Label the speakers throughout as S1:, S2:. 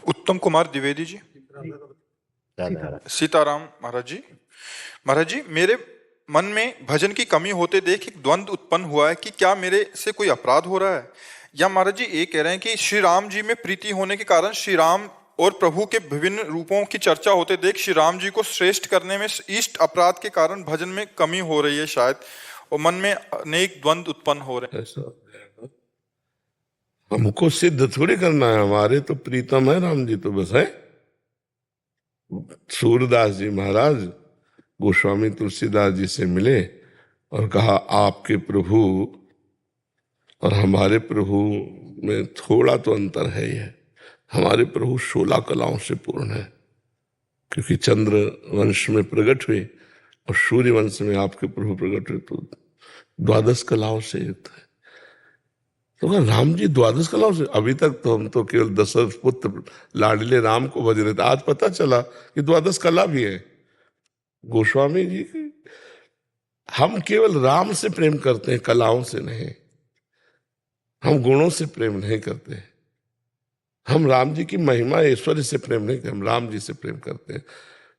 S1: उत्तम कुमार द्विवेदी जी। सीताराम महाराज जी। महाराज जी, मेरे मन में भजन की कमी होते देख एक द्वंद्व उत्पन्न हुआ है कि क्या मेरे से कोई अपराध हो रहा है, या महाराज जी ये कह रहे हैं कि श्री राम जी में प्रीति होने के कारण श्री राम और प्रभु के विभिन्न रूपों की चर्चा होते देख श्री राम जी को श्रेष्ठ करने में इष्ट अपराध के कारण भजन में कमी हो रही है शायद, और मन में अनेक द्वंद्व उत्पन्न हो रहे हैं।
S2: हमको सिद्ध थोड़ी करना है, हमारे तो प्रीतम है राम जी, तो बस है। सूरदास जी महाराज गोस्वामी तुलसीदास जी से मिले और कहा आपके प्रभु और हमारे प्रभु में थोड़ा तो अंतर है ही है। हमारे प्रभु 16 कलाओं से पूर्ण है, क्योंकि चंद्र वंश में प्रकट हुए और सूर्य वंश में आपके प्रभु प्रकट हुए, तो 12 कलाओं से युक्त है। तो कहा राम जी 12 कलाओं से? अभी तक तो हम तो केवल दशरथ पुत्र लाडले राम को भज रहे थे, आज पता चला कि 12 कला भी है। गोस्वामी जी हम केवल राम से प्रेम करते हैं, कलाओं से नहीं। हम गुणों से प्रेम नहीं करते, हम राम जी की महिमा ऐश्वर्य से प्रेम नहीं करते, हम राम जी से प्रेम करते हैं।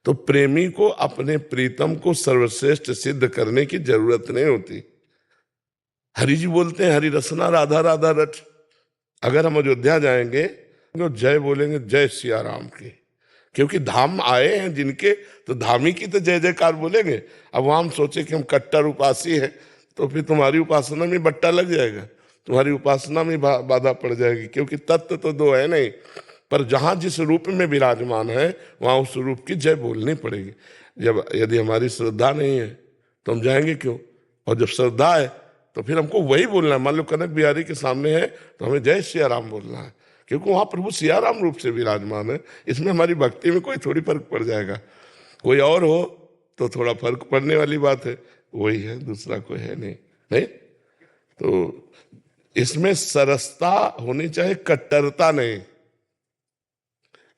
S2: तो प्रेमी को अपने प्रीतम को सर्वश्रेष्ठ सिद्ध करने की जरूरत नहीं होती। हरि जी बोलते हैं हरि रसना राधा राधा रट। अगर हम अयोध्या जाएंगे तो जय बोलेंगे जय सिया राम की, क्योंकि धाम आए हैं जिनके, तो धामी की तो जय जयकार बोलेंगे। अब वहां हम सोचे कि हम कट्टर उपासी हैं, तो फिर तुम्हारी उपासना में बट्टा लग जाएगा, तुम्हारी उपासना में बाधा पड़ जाएगी, क्योंकि तत्व तो दो है नहीं। पर जहां जिस रूप में विराजमान है वहां उस रूप की जय बोलनी पड़ेगी। जब यदि हमारी श्रद्धा नहीं है तो हम जाएंगे क्यों? और जब श्रद्धा है तो फिर हमको वही बोलना है। मान लो कनक बिहारी के सामने है तो हमें जय सिया राम बोलना है, क्योंकि वहां प्रभु सिया राम रूप से विराजमान है। इसमें हमारी भक्ति में कोई थोड़ी फर्क पड़ जाएगा। कोई और हो तो थोड़ा फर्क पड़ने वाली बात है, वही है, दूसरा कोई है नहीं। नहीं तो इसमें सरसता होनी चाहिए, कट्टरता नहीं।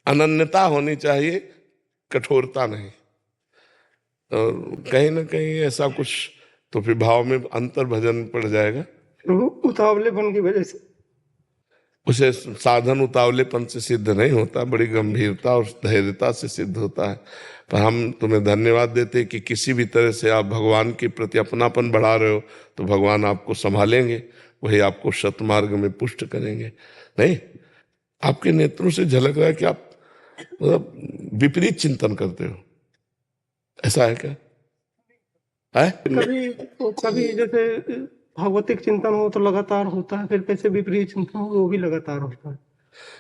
S2: अनन्यता होनी चाहिए, कठोरता नहीं। और कहीं ना कहीं ऐसा कुछ तो फिर भाव में अंतर भजन पड़ जाएगा।
S3: उतावलेपन की वजह से
S2: उसे साधन उतावलेपन से सिद्ध नहीं होता, बड़ी गंभीरता और धैर्यता से सिद्ध होता है। पर हम तुम्हें धन्यवाद देते कि किसी भी तरह से आप भगवान के प्रति अपनापन बढ़ा रहे हो, तो भगवान आपको संभालेंगे, वही आपको सतमार्ग में पुष्ट करेंगे। नहीं, आपके नेत्रों से झलक रहा है कि आप मतलब विपरीत चिंतन करते हो, ऐसा है क्या? है
S3: कभी जैसे भगवतिक चिंतन हो तो लगातार होता है, फिर कैसे विपरीत चिंतन हो वो भी लगातार होता है।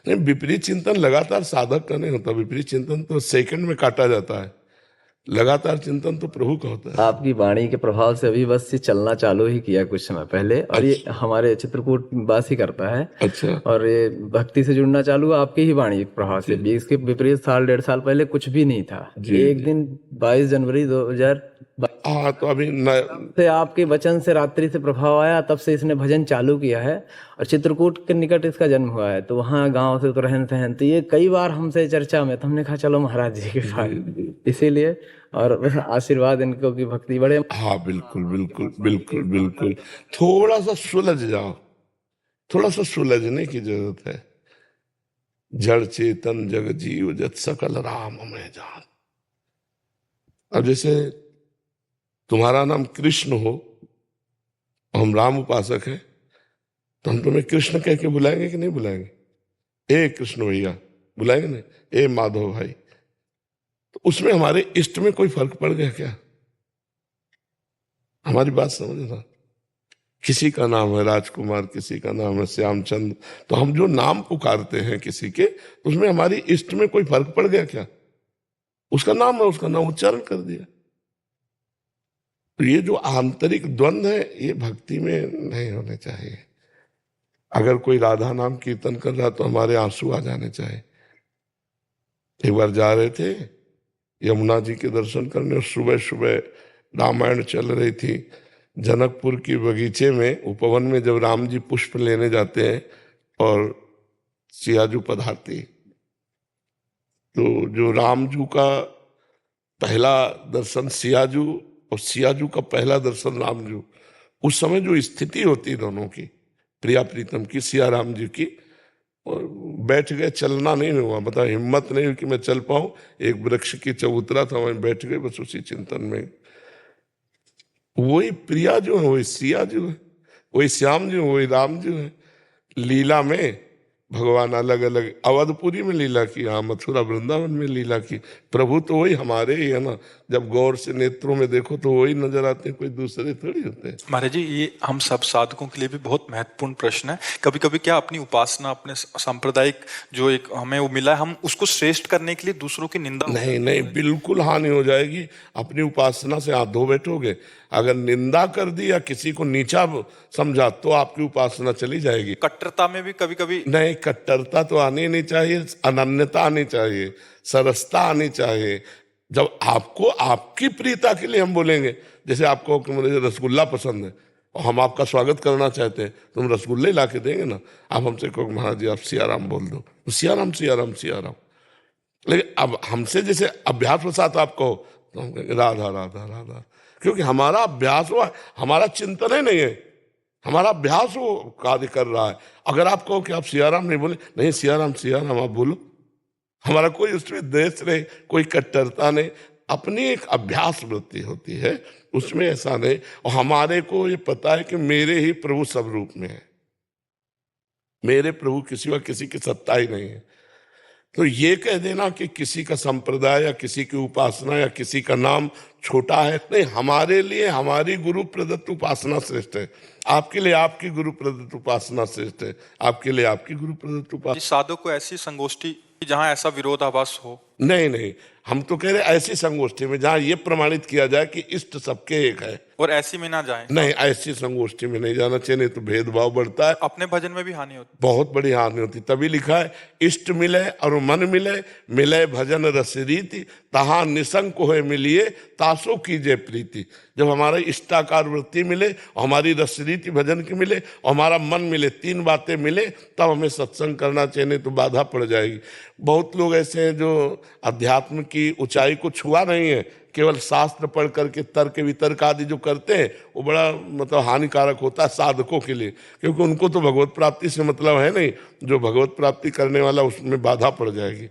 S2: नहीं, विपरीत चिंतन लगातार साधक का नहीं होता, विपरीत चिंतन तो सेकंड में काटा जाता है, लगातार चिंतन तो प्रभु का होता है।
S4: आपकी वाणी के प्रभाव से अभी बस ये चलना चालू ही किया कुछ समय पहले, और ये हमारे चित्रकूट वासी करता है।
S2: अच्छा।
S4: और ये भक्ति से जुड़ना चालू हुआ आपकी ही वाणी के प्रभाव से। इसके विपरीत 1.5 साल पहले कुछ भी नहीं था। एक दिन 22 जनवरी 2000
S2: हाँ, तो अभी
S4: से आपके वचन से रात्रि से प्रभाव आया, तब से इसने भजन चालू किया है। और चित्रकूट के निकट इसका जन्म हुआ है, तो वहाँ गांव से तो रहन सहन, तो ये कई बार हमसे चर्चा में, तो हमने कहा चलो महाराज जी के साथ, इसीलिए। और आशीर्वाद इनको की भक्ति बढ़े।
S2: हाँ, बिल्कुल बिल्कुल बिल्कुल बिल्कुल। थोड़ा सा सुलझ जाओ, थोड़ा सा सुलझने की जरूरत है। जड़ चेतन जग जीव जत सकल राम में जान। अब जैसे तुम्हारा नाम कृष्ण हो, हम राम उपासक हैं, तो हम तुम्हें कृष्ण कह के बुलाएंगे कि नहीं बुलाएंगे? ए कृष्ण भैया बुलाएंगे नहीं? ए माधव भाई। तो उसमें हमारे इष्ट में कोई फर्क पड़ गया क्या? हमारी बात समझना। किसी का नाम है राजकुमार, किसी का नाम है श्यामचंद्र, तो हम जो नाम पुकारते हैं किसी के, उसमें हमारी इष्ट में कोई फर्क पड़ गया क्या? उसका नाम है, उसका नाम उच्चारण कर दिया। तो ये जो आंतरिक द्वंद्व है ये भक्ति में नहीं होने चाहिए। अगर कोई राधा नाम कीर्तन कर रहा तो हमारे आंसू आ जाने चाहिए। एक बार जा रहे थे यमुना जी के दर्शन करने, और सुबह सुबह रामायण चल रही थी। जनकपुर की बगीचे में उपवन में जब राम जी पुष्प लेने जाते हैं और सियाजू पधारती, तो जो रामजू का पहला दर्शन सियाजू और सियाजू का पहला दर्शन रामजू, उस समय जो स्थिति होती दोनों की, प्रिया प्रीतम की, सिया राम जी की, और बैठ गए, चलना नहीं हुआ, मतलब हिम्मत नहीं हुई कि मैं चल पाऊं। एक वृक्ष की चबूतरा था, वहीं बैठ गए बस उसी चिंतन में। वही प्रिया जो है, वही सिया जो है, वही श्याम जो है, वही राम जो है। लीला में भगवान अलग अलग, अवधपुरी में लीला की, हाँ मथुरा वृंदावन में लीला की। प्रभु तो वही हमारे ही है ना, जब गौर से नेत्रों में देखो तो वही नजर आते हैं, कोई दूसरे थोड़ी होते हैं।
S1: महाराज जी, ये हम सब साधकों के लिए भी बहुत महत्वपूर्ण प्रश्न है। कभी कभी क्या अपनी उपासना, अपने सांप्रदायिक जो एक हमें वो मिला है, हम उसको श्रेष्ठ करने के लिए दूसरों की निंदा?
S2: नहीं नहीं, बिल्कुल हानि हो जाएगी। अपनी उपासना से हाथ धो बैठोगे। अगर निंदा कर दी या किसी को नीचा समझा तो आपकी उपासना चली जाएगी।
S1: कट्टरता में भी कभी कभी
S2: नहीं, कट्टरता तो आनी नहीं चाहिए, अनन्यता आनी चाहिए, सरसता आनी चाहिए। जब आपको आपकी प्रियता के लिए हम बोलेंगे, जैसे आपको कि मुझे रसगुल्ला पसंद है और हम आपका स्वागत करना चाहते हैं, तो हम रसगुल्ले ला के देंगे ना। आप हमसे कहो महाराज जी आप सियाराम बोल दो, तो सियाराम सियाराम सियाराम। लेकिन अब हमसे जैसे अभ्यास के साथ आप कहो तो हम कहेंगे राधा राधा राधा, क्योंकि हमारा अभ्यास हुआ, हमारा चिंतन ही नहीं है, हमारा अभ्यास वो कार्य कर रहा है। अगर आप कहो कि आप सियाराम नहीं बोले, नहीं सियाराम सियाराम आप बोलो, हमारा कोई उसमें द्वेष नहीं, कोई कट्टरता नहीं, अपनी एक अभ्यास वृत्ति होती है, उसमें ऐसा नहीं। और हमारे को ये पता है कि मेरे ही प्रभु सब रूप में है, मेरे प्रभु किसी व किसी की सत्ता ही नहीं है। तो ये कह देना कि किसी का संप्रदाय या किसी की उपासना या किसी का नाम छोटा है, नहीं, हमारे लिए हमारी गुरु प्रदत्त उपासना श्रेष्ठ है, आपके लिए आपकी गुरु प्रदत्त उपासना श्रेष्ठ है, आपके लिए आपकी गुरु प्रदत्त उपासना।
S1: साधक को ऐसी संगोष्ठी जहां ऐसा विरोधाभास हो?
S2: नहीं नहीं, हम तो कह रहे ऐसी संगोष्ठी में जहां ये प्रमाणित किया जाए कि इष्ट सबके एक है,
S1: और ऐसी में ना जाए।
S2: नहीं, ऐसी संगोष्ठी में नहीं जाना चाहिए, नहीं तो भेदभाव बढ़ता है,
S1: अपने भजन में भी हानि होती।
S2: बहुत बड़ी हानि होती। तभी लिखा है इष्ट मिले और मन मिले, मिले भजन रस रीति, तहां निसंक होए मिलिए, तासो कीजिए प्रीति। जब हमारा इष्टाकार वृत्ति मिले और हमारी रस रीति भजन की मिले और हमारा मन मिले, तीन बातें मिले, तब हमें सत्संग करना चाहिए, नहीं तो बाधा पड़ जाएगी। बहुत लोग ऐसे हैं जो अध्यात्म की ऊंचाई को छुआ नहीं है, केवल शास्त्र पढ़ करके तर्क वितर्क आदि जो करते हैं वो बड़ा मतलब हानिकारक होता है साधकों के लिए, क्योंकि उनको तो भगवत प्राप्ति से मतलब है नहीं, जो भगवत प्राप्ति करने वाला उसमें बाधा पड़ जाएगी।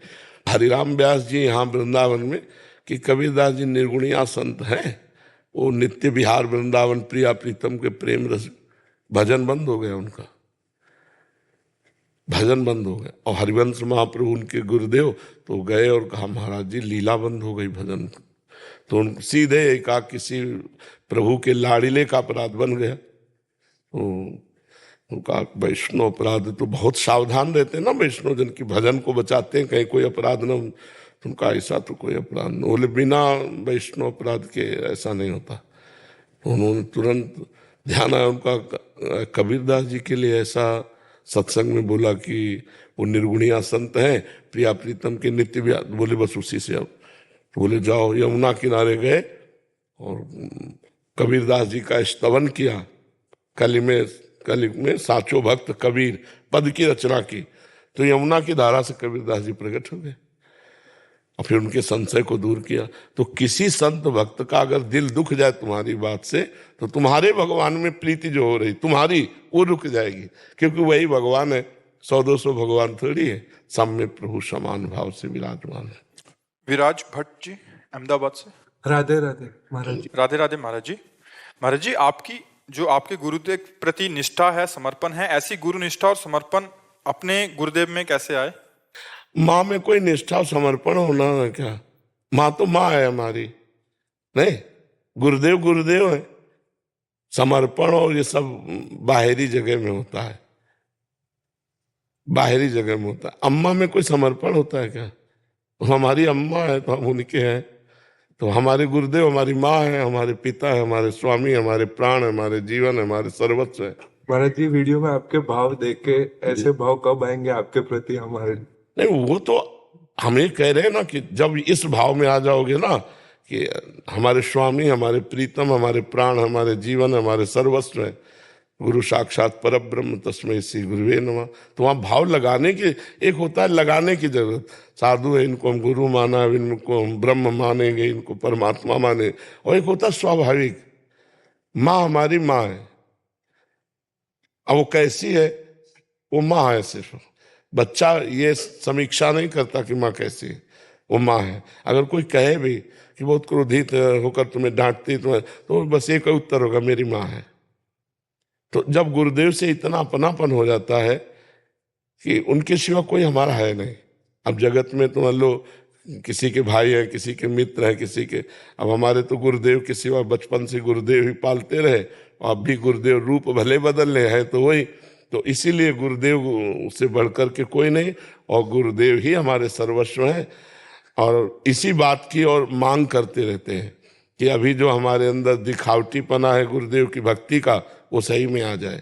S2: हरिराम व्यास जी यहाँ वृंदावन में कि कबीरदास जी निर्गुणिया संत हैं, वो नित्य विहार वृंदावन प्रिया प्रीतम के प्रेम रस, भजन बंद हो गया उनका, भजन बंद हो गया। और हरिवंश महाप्रभु उनके गुरुदेव तो गए और कहा महाराज जी लीला बंद हो गई भजन। तो उन सीधे एका किसी प्रभु के लाड़िले का अपराध बन गया। तो उनका वैष्णव अपराध तो बहुत सावधान रहते हैं ना वैष्णव जन की, भजन को बचाते हैं, कहीं कोई अपराध न। उनका ऐसा तो कोई अपराध न बोले, बिना वैष्णव अपराध के ऐसा नहीं होता। उन्होंने तुरंत ध्यान आया उनका, कबीरदास जी के लिए ऐसा सत्संग में बोला कि वो निर्गुणिया संत हैं, प्रिया प्रीतम के नित्य भी, बोले बस उसी से। अब बोले जाओ, यमुना किनारे गए और कबीरदास जी का स्तवन किया, कली में साचो भक्त कबीर पद की रचना की, तो यमुना की धारा से कबीरदास जी प्रकट हो गए और फिर उनके संशय को दूर किया। तो किसी संत भक्त का अगर दिल दुख जाए तुम्हारी बात से, तो तुम्हारे भगवान में प्रीति जो हो रही तुम्हारी वो रुक जाएगी, क्योंकि वही भगवान है, 100-200 भगवान थोड़ी है, सब में प्रभु समान भाव से विराजमान है।
S1: विराज भट्ट जी अहमदाबाद से।
S3: राधे राधे महाराज जी।
S1: राधे राधे महाराज जी। महाराज जी, आपकी जो आपके गुरुदेव के प्रति निष्ठा है, समर्पण है, ऐसी गुरु निष्ठा और समर्पण अपने गुरुदेव में कैसे आए?
S2: माँ में कोई निष्ठा समर्पण होना है क्या? माँ तो माँ है हमारी, नहीं, गुरुदेव गुरुदेव है। समर्पण और ये सब बाहरी जगह में होता है, बाहरी जगह में होता है। अम्मा में कोई समर्पण होता है क्या? हमारी अम्मा है तो हम उनके हैं, तो हमारे गुरुदेव हमारी माँ है, हमारे पिता है, हमारे स्वामी, हमारे प्राण, हमारे जीवन, हमारे सर्वस्व है।
S5: महाराज जी, वीडियो में आपके भाव देख के ऐसे भाव कब आएंगे आपके प्रति हमारे?
S2: नहीं, वो तो हम ये कह रहे हैं ना कि जब इस भाव में आ जाओगे ना कि हमारे स्वामी, हमारे प्रीतम, हमारे प्राण, हमारे जीवन, हमारे सर्वस्व है, गुरु साक्षात परब्रह्म तस्मै श्री गुरुवे नमः, तो वहाँ भाव लगाने की, एक होता है लगाने की जरूरत। साधु है, इनको हम गुरु माना, इनको हम ब्रह्म मानेंगे, इनको परमात्मा माने, और एक होता है स्वाभाविक, माँ हमारी माँ है। अब वो कैसी है? वो माँ है सिर्फ, बच्चा ये समीक्षा नहीं करता कि माँ कैसी है, वो माँ है। अगर कोई कहे भी कि बहुत क्रोधित होकर तुम्हें डांटती तुम्हें, तो बस एक ही उत्तर होगा, मेरी माँ है। तो जब गुरुदेव से इतना अपनापन हो जाता है कि उनके सिवा कोई हमारा है नहीं। अब जगत में तो मान लो किसी के भाई हैं, किसी के मित्र हैं, किसी के, अब हमारे तो गुरुदेव के सिवा बचपन से गुरुदेव ही पालते रहे। अब भी गुरुदेव रूप भले बदलने हैं तो वही, तो इसीलिए गुरुदेव से बढ़कर के कोई नहीं, और गुरुदेव ही हमारे सर्वस्व हैं। और इसी बात की और मांग करते रहते हैं कि अभी जो हमारे अंदर दिखावटीपना है गुरुदेव की भक्ति का, वो सही में आ जाए।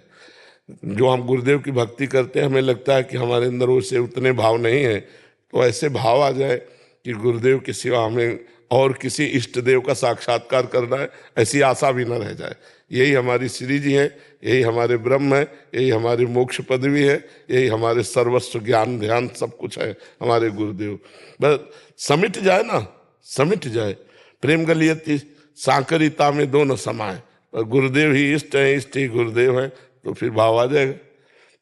S2: जो हम गुरुदेव की भक्ति करते हैं, हमें लगता है कि हमारे अंदर उससे उतने भाव नहीं है, तो ऐसे भाव आ जाए कि गुरुदेव के सिवा हमें और किसी इष्ट देव का साक्षात्कार करना है, ऐसी आशा भी न रह जाए। यही हमारी श्री जी है, यही हमारे ब्रह्म है, यही हमारी मोक्ष पदवी है, यही हमारे सर्वस्व ज्ञान ध्यान सब कुछ है हमारे गुरुदेव। बस समिट जाए ना, समिट जाए। प्रेम गलियती सांकरिता में दोनों समाए, और गुरुदेव ही इष्ट है, इष्ट ही गुरुदेव है, तो फिर भाव आ जाएगा।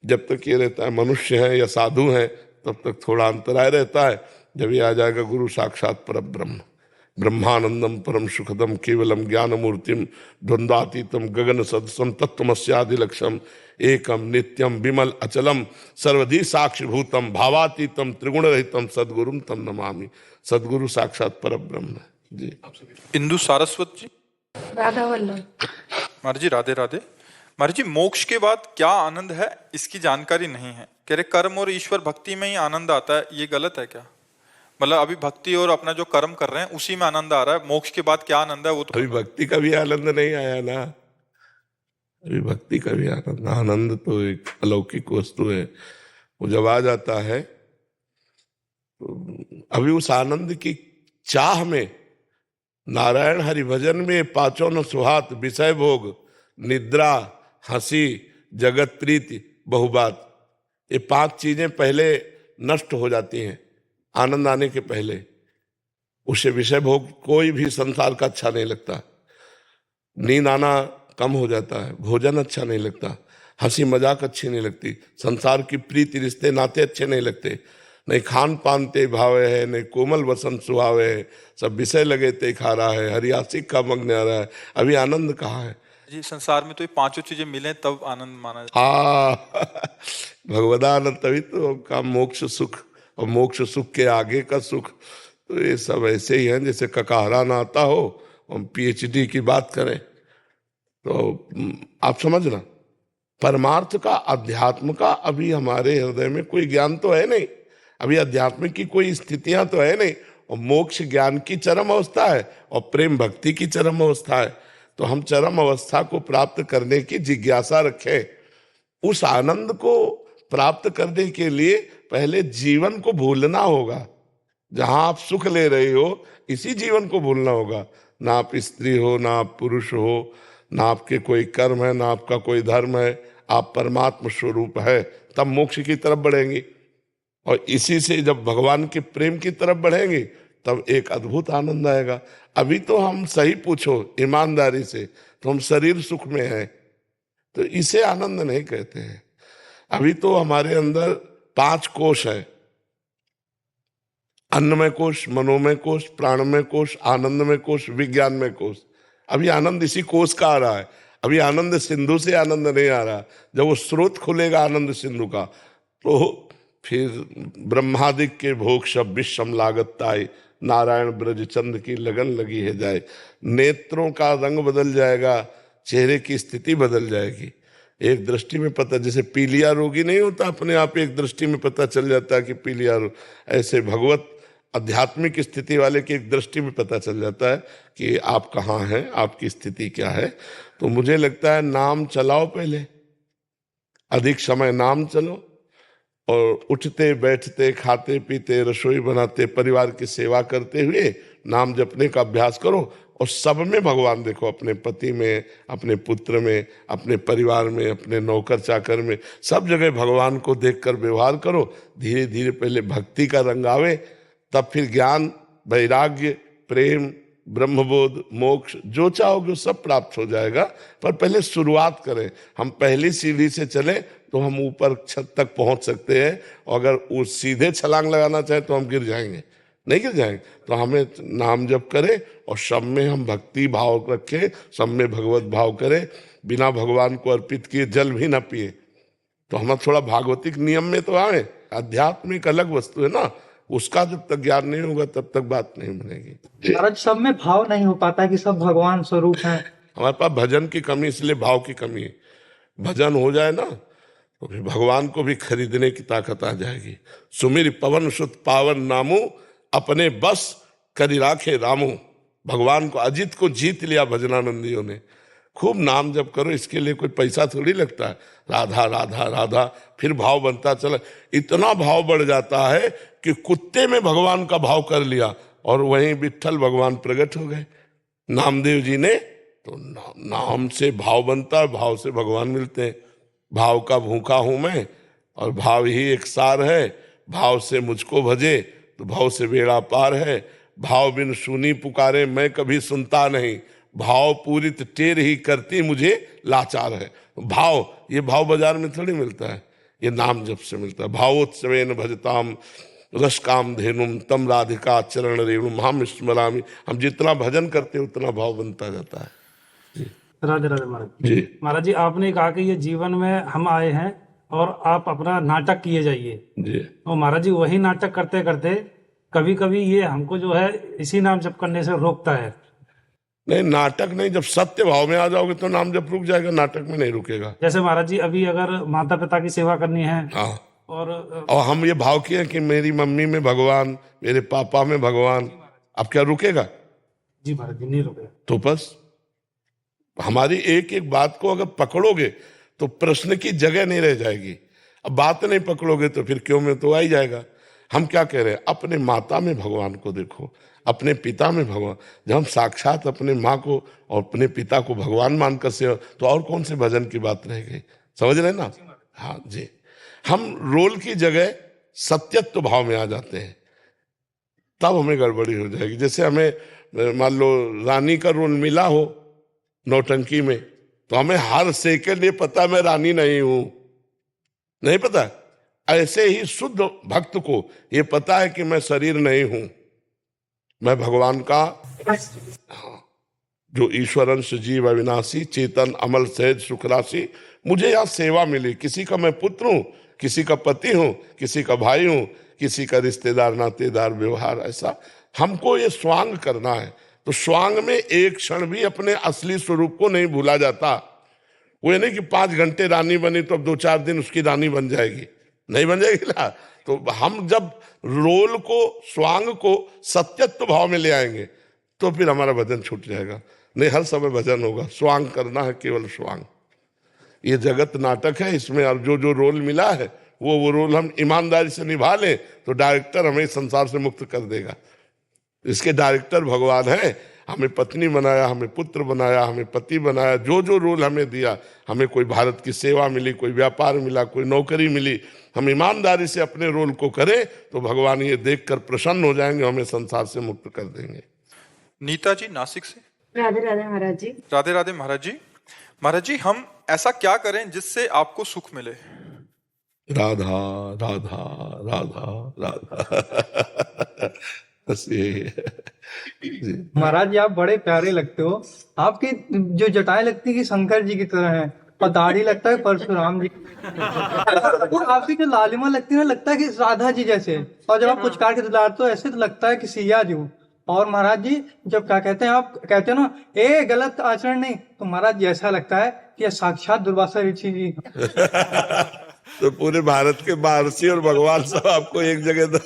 S2: जब तक ये रहता है मनुष्य है या साधु है, तब तक थोड़ा अंतराय रहता है। जब ये आ जाएगा गुरु साक्षात पर ब्रह्म, ब्रह्मानंदम परम सुखदम केवलम ज्ञान मूर्तिम द्वंद्वातीतम गगन सदसम तत्वमस्यादि लक्ष्यम एकम नित्यम विमल अचलम सर्वधि साक्षिभूतम भावातीतम त्रिगुण रहितम सदगुरुम तम नमामि। सदगुरु साक्षात पर ब्रह्म है जी।
S1: इंदु सारस्वत जी।
S6: राधा वल्लभ।
S1: महाराज जी राधे राधे। महाराज जी, मोक्ष के बाद क्या आनंद है इसकी जानकारी नहीं है। कह रहे कर्म और ईश्वर भक्ति में ही आनंद आता है, ये गलत है क्या? मतलब अभी भक्ति और अपना जो कर्म कर रहे हैं उसी में आनंद आ रहा है, मोक्ष के बाद क्या आनंद है वो तो
S2: अभी भक्ति का भी आनंद नहीं आया ना, अभी भक्ति का भी आनंद, आनंद तो एक अलौकिक वस्तु है, वो जब आ जाता है तो अभी उस आनंद की चाह में नारायण हरि भजन में पांचों न सुहात विषय भोग निद्रा हंसी जगत प्रीति बहुबात, ये 5 चीजें पहले नष्ट हो जाती हैं आनंद आने के पहले। उसे विषय भोग कोई भी संसार का अच्छा नहीं लगता, नींद आना कम हो जाता है, भोजन अच्छा नहीं लगता, हंसी मजाक अच्छी नहीं लगती, संसार की प्रीति रिश्ते नाते अच्छे नहीं लगते, नहीं खान पान ते भावे है, नहीं कोमल वसंत सुहावे है, सब विषय लगे ते खा रहा है, हरियासिक का मग्न आ रहा है। अभी आनंद कहाँ है
S1: जी? संसार में तो ये 5 चीजें मिले तब आनंद माना जाता
S2: हाँ भगवदानंद, तभी तो का मोक्ष सुख, और मोक्ष सुख के आगे का सुख। तो ये सब ऐसे ही हैं जैसे ककारा ना आता हो, हम PhD की बात करें तो आप समझना, परमार्थ का अध्यात्म का अभी हमारे हृदय में कोई ज्ञान तो है नहीं, अभी अध्यात्म की कोई स्थितियां तो है नहीं, और मोक्ष ज्ञान की चरम अवस्था है और प्रेम भक्ति की चरम अवस्था है। तो हम चरम अवस्था को प्राप्त करने की जिज्ञासा रखें। उस आनंद को प्राप्त करने के लिए पहले जीवन को भूलना होगा। जहां आप सुख ले रहे हो इसी जीवन को भूलना होगा। ना आप स्त्री हो, ना आप पुरुष हो, ना आपके कोई कर्म है, ना आपका कोई धर्म है, आप परमात्मा स्वरूप है, तब मोक्ष की तरफ बढ़ेंगे। और इसी से जब भगवान के प्रेम की तरफ बढ़ेंगे तब एक अद्भुत आनंद आएगा। अभी तो हम सही पूछो ईमानदारी से तो हम शरीर सुख में हैं, तो इसे आनंद नहीं कहते हैं। अभी तो हमारे अंदर 5 कोश है, अन्नमय कोश, मनोमय कोश, प्राणमय कोश, आनंदमय कोश, विज्ञानमय कोश। अभी आनंद इसी कोश का आ रहा है। अभी आनंद सिंधु से आनंद नहीं आ रहा। जब वो स्रोत खुलेगा आनंद सिंधु का तो फिर ब्रह्मादिक के भोग सब विषम लागताई, नारायण ब्रज चंद की लगन लगी है जाए। नेत्रों का रंग बदल जाएगा, चेहरे की स्थिति बदल जाएगी। एक दृष्टि में पता, जैसे पीलिया रोगी नहीं होता अपने आप एक दृष्टि में पता चल जाता है कि पीलिया रोग, ऐसे भगवत आध्यात्मिक स्थिति वाले की एक दृष्टि में पता चल जाता है कि आप कहाँ हैं, आपकी स्थिति क्या है। तो मुझे लगता है नाम चलाओ, पहले अधिक समय नाम चलो, और उठते बैठते खाते पीते रसोई बनाते परिवार की सेवा करते हुए नाम जपने का अभ्यास करो। और सब में भगवान देखो, अपने पति में, अपने पुत्र में, अपने परिवार में, अपने नौकर चाकर में, सब जगह भगवान को देखकर व्यवहार करो। धीरे धीरे पहले भक्ति का रंग आवे, तब फिर ज्ञान, वैराग्य, प्रेम, ब्रह्मबोध, मोक्ष, जो चाहोगे वो सब प्राप्त हो जाएगा। पर पहले शुरुआत करें। हम पहली सीढ़ी से चले तो हम ऊपर छत तक पहुंच सकते हैं, और अगर वो सीधे छलांग लगाना चाहे तो हम गिर जाएंगे, नहीं गिर जाएंगे। तो हमें नाम जप करें और सब में हम भक्ति भाव रखें, सब में भगवत भाव करें, बिना भगवान को अर्पित किए जल भी ना पिए। तो हम थोड़ा भागवतिक नियम में तो आए। अध्यात्म एक अलग वस्तु है ना, उसका जब तक ज्ञान नहीं होगा तब तक बात नहीं बनेगी।
S3: महाराज सब में भाव नहीं हो पाता कि सब भगवान स्वरूप हैं।
S2: हमारे पास भजन की कमी, इसलिए भाव की कमी है। भजन हो जाए ना तो फिर भगवान को भी खरीदने की ताकत आ जाएगी। सुमिर पवन सुत पावन नामू, अपने बस करी राखे रामू। भगवान को, अजित को जीत लिया भजनानंदियों ने। खूब नाम जप करो, इसके लिए कोई पैसा थोड़ी लगता है। राधा राधा राधा, फिर भाव बनता चला। इतना भाव बढ़ जाता है कि कुत्ते में भगवान का भाव कर लिया और वहीं विट्ठल भगवान प्रकट हो गए नामदेव जी ने। तो नाम से भाव बनता है, भाव से भगवान मिलते हैं। भाव का भूखा हूं मैं और भाव ही एक सार है। भाव से मुझको भजे तो भाव से बेड़ा पार है। भाव बिन सुनी पुकारे मैं कभी सुनता नहीं। भाव पूरित टेर ही करती मुझे लाचार है। भाव, ये भाव बाजार में थोड़ी मिलता है, ये नाम जप से मिलता है। भावोत्सवेन भजताम रस काम धेनुम तम राधिका चरण रेणुम हम स्मरामि। हम जितना भजन करते हैं उतना भाव बनता जाता है।
S6: राधे राधे महाराज
S2: जी
S6: महाराज जी, आपने कहा कि ये जीवन में हम आए हैं और आप अपना नाटक किए जाइए।
S2: जी
S6: और महाराज जी वही नाटक करते करते कभी कभी ये हमको जो है इसी नाम जप करने से रोकता है।
S2: नहीं, नाटक नहीं, जब सत्य भाव में आ जाओगे तो नाम जब रुक जाएगा, नाटक में नहीं रुकेगा।
S6: जैसे महाराज जी अभी अगर माता पिता की सेवा करनी है
S2: हाँ,
S6: और
S2: हम ये भाव किए कि मेरी मम्मी में भगवान, मेरे पापा में भगवान, अब क्या रुकेगा?
S6: जी महाराज जी नहीं रुके।
S2: तो बस हमारी एक एक बात को अगर पकड़ोगे तो प्रश्न की जगह नहीं रह जाएगी। अब बात नहीं पकड़ोगे तो फिर क्यों में तो आ ही जाएगा। हम क्या कह रहे हैं, अपने माता में भगवान को देखो, अपने पिता में भगवान। जब हम साक्षात अपने माँ को और अपने पिता को भगवान मानकर सेवा, तो और कौन से भजन की बात रह गई? समझ रहे ना? हाँ जी, हम रोल की जगह सत्यत्व भाव में आ जाते हैं, तब हमें गड़बड़ी हो जाएगी। जैसे हमें मान लो रानी का रोल मिला हो नौटंकी में, तो हमें हर सेकंड ये पता मैं रानी नहीं हूं, नहीं पता। ऐसे ही शुद्ध भक्त को ये पता है कि मैं शरीर नहीं हूं, मैं भगवान का, जो ईश्वर अंश जीव अविनाशी चेतन अमल सहज सुखराशि। मुझे यहाँ सेवा मिली, किसी का मैं पुत्र हूं, किसी का पति हूं, किसी का भाई हूं, किसी का रिश्तेदार नातेदार व्यवहार। ऐसा हमको ये स्वांग करना है। तो स्वांग में एक क्षण भी अपने असली स्वरूप को नहीं भूला जाता। वो ये नहीं कि 5 घंटे रानी बनी तो अब 2-4 दिन उसकी रानी बन जाएगी, नहीं बन जाएगी ना। तो हम जब रोल को, स्वांग को सत्यत्व भाव में ले आएंगे तो फिर हमारा भजन छूट जाएगा। नहीं, हर समय भजन होगा, स्वांग करना है, केवल स्वांग। ये जगत नाटक है, इसमें अब जो जो रोल मिला है वो रोल हम ईमानदारी से निभा लें तो डायरेक्टर हमें संसार से मुक्त कर देगा। इसके डायरेक्टर भगवान है। हमें पत्नी बनाया, हमें पुत्र बनाया, हमें पति बनाया, जो जो रोल हमें दिया, हमें कोई भारत की सेवा मिली, कोई व्यापार मिला, कोई नौकरी मिली, हम ईमानदारी से अपने रोल को करें तो भगवान ये देखकर प्रसन्न हो जाएंगे, हमें संसार से मुक्त कर देंगे।
S1: नीता जी नासिक से।
S7: राधे राधे महाराज जी।
S1: राधे राधे महाराज जी। महाराज जी, हम ऐसा क्या करें जिससे आपको सुख मिले?
S2: राधा राधा राधा राधा बस यही है जी।
S3: महाराज जी आप बड़े प्यारे लगते हो। आपकी जो जटाएं लगती है कि शंकर जी की तरह है, और दाढ़ी लगता है परशुराम जी और आपकी जो लालिमा लगती है ना, लगता है कि राधा जी जैसे। और जब आप पुचकार के दिलाते हो ऐसे तो लगता है कि सिया जी हो। और महाराज जी जब क्या कहते हैं, आप कहते हो ना ए गलत आचरण नहीं, तो महाराज जी ऐसा लगता है कि साक्षात दुर्वासा ऋषि जी।
S2: तो पूरे भारत के महर्षि और भगवान सब आपको एक जगह